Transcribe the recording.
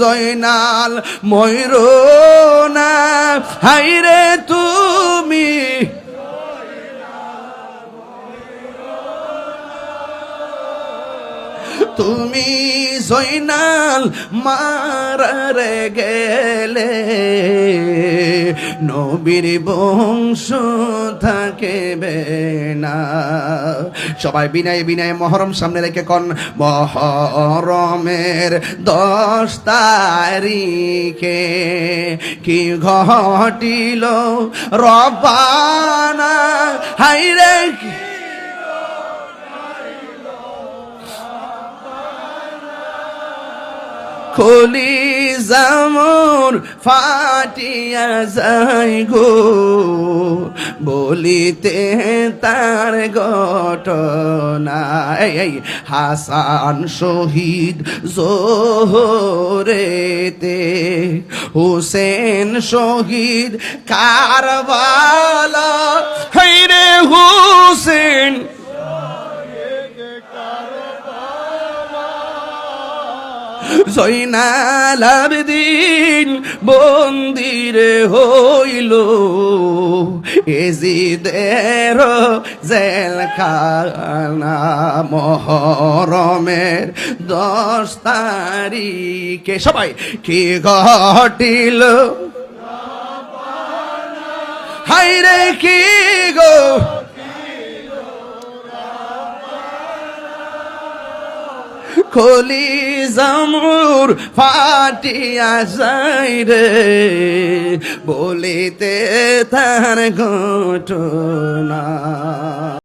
জয়নাল ময়ূর না হাইরে তুমি তুমি জয়নাল মারারে গেলে নবীর বংশ থাকবে না। সবাই বিনয় বিনয় মহরম সামনে রেখে কোন মহরমের 10 তারিখে কি ঘটিল রব্বানা হাইরে কলি জামুর ফাটিয়া যাই গো বলিতে তার ঘটনা। এই হাসান শহীদ জোহরেতে হুসেন শহীদ কারবালা হায়রে হুসেন জয়নাল আবেদিন বন্দিরে হইল এজিদের জেলখানা মহরমের 10 তারিখে সবাই কি ঘটিল হায়রে কি গো কলি জামুর ফাটিয়া যাই রে বলিতে তার ঘটনা।